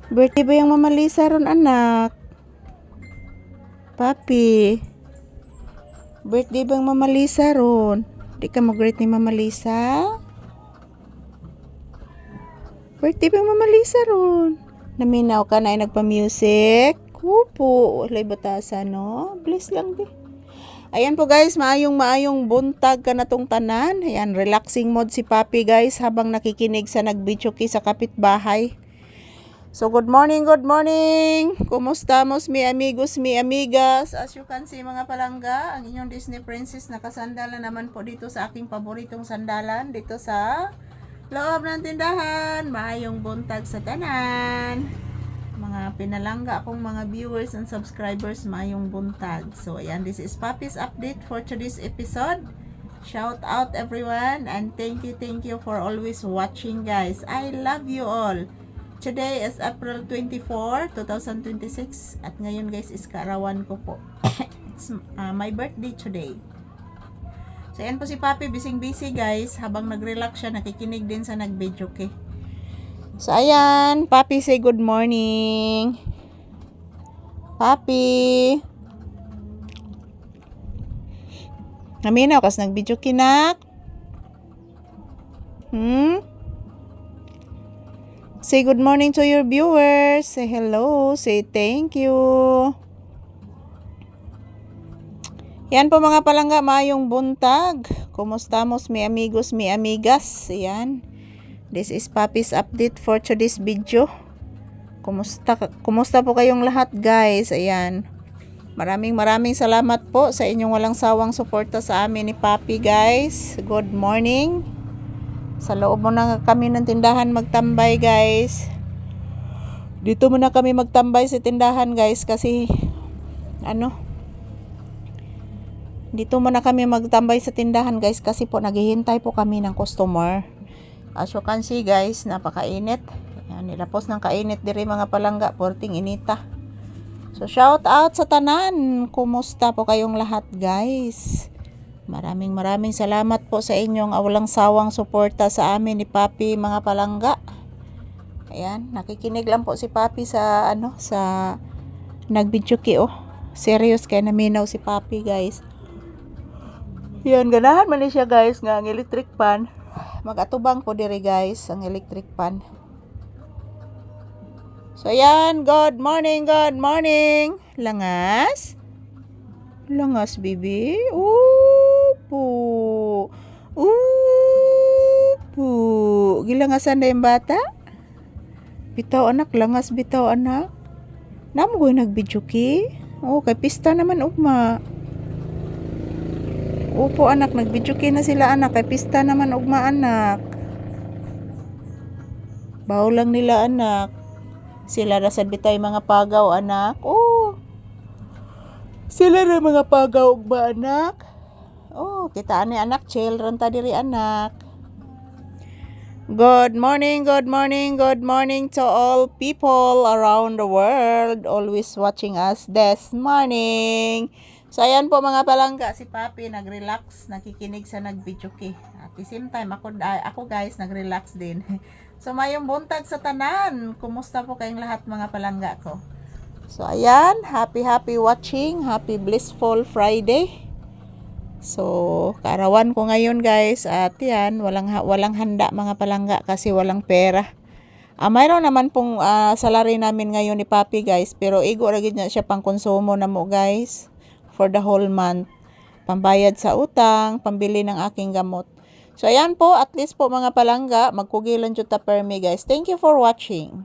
Birthday ba yung Mama Lisa ron, anak? Papi. Birthday ba yung Mama Lisa ron? Di ka mag-greet ni Mama Lisa? Birthday ba yung Mama Lisa ron? Naminaw ka na ay nagpa-music? Kupo. Walay batasan, no? Bless lang, be. Ayan po guys, maayong buntag ka na tong tanan. Ayan, relaxing mode si Papi guys habang nakikinig sa nagbitsuki sa kapitbahay. So good morning. Kumusta mos mi amigos, mi amigas? As you can see mga palangga, ang inyong Disney princess nakasandala naman po dito sa aking paboritong sandalan dito sa loob ng tindahan. Maayong buntag sa tanan. Mga pinalangga akong mga viewers and subscribers, maayong buntag. So ayan, this is Papi's update for today's episode. Shout out everyone and thank you for always watching guys. I love you all. Today is April 24, 2026 at ngayon guys is kaarawan ko po. It's my birthday today. So ayan po si Papi, busy guys, habang nag-relax siya, nakikinig din sa nag-videoke. So ayan, Papi say good morning. Papi. Naminaw kas nag-videoke nak. Say good morning to your viewers. Say hello. Say thank you. Yan po mga palangga, maayong buntag. Kumusta mos mi amigos, mi amigas. Yan. This is Papi's update for today's video. Kumusta po kayong lahat guys? Ayan. Maraming salamat po sa inyong walang sawang suporta sa amin ni Papi guys. Good morning. Sa loob mo na kami ng tindahan magtambay guys. Dito muna kami magtambay sa tindahan guys kasi dito muna kami magtambay sa tindahan guys kasi po naghihintay po kami ng customer. As you can see guys, napakainit. Ayan, nilapos ng kainit diri mga palangga, porting inita. So shout out sa tanan. Kumusta po kayong lahat guys? Maraming salamat po sa inyong walang sawang suporta sa amin ni Papi mga palangga. Ayan, nakikinig lang po si Papi sa sa nagbidyoke oh. Serious kaya naminaw si Papi guys. Yan, ganahan man ni siya guys nga ang electric pan. Mag-atubang po diri guys ang electric pan. So yan, good morning. Langas bibi. Upo. Gilangasan na yung bata? Bitaw anak, langas bitaw anak. Namo ko nagbidyoke. Oh, kay pista naman ugma. Upo anak, nagbidyoke na sila anak, kay pista naman ugma anak. Baw lang nila anak. Sila rasad bitay mga pagaw anak. Oh. Sila na mga pagaw ugma anak. Oh, kita ani anak, chill ron ta diri anak. Good morning to all people around the world always watching us this morning. So ayan po mga palangga, si Papi nag-relax, nakikinig sa nag-videoke. At the same time ako guys nag-relax din. So mayong buntag sa tanan. Kumusta po kayong lahat mga palangga ko? So ayan, happy watching, happy blissful Friday. So kaarawan ko ngayon guys at yan, walang handa mga palangga kasi walang pera. Mayroon naman pong salary namin ngayon ni Papi guys, pero igo ra gid na siya pang konsumo na mo guys for the whole month. Pambayad sa utang, pambili ng aking gamot. So ayan po, at least po mga palangga, magkugilan jud ta permi guys. Thank you for watching.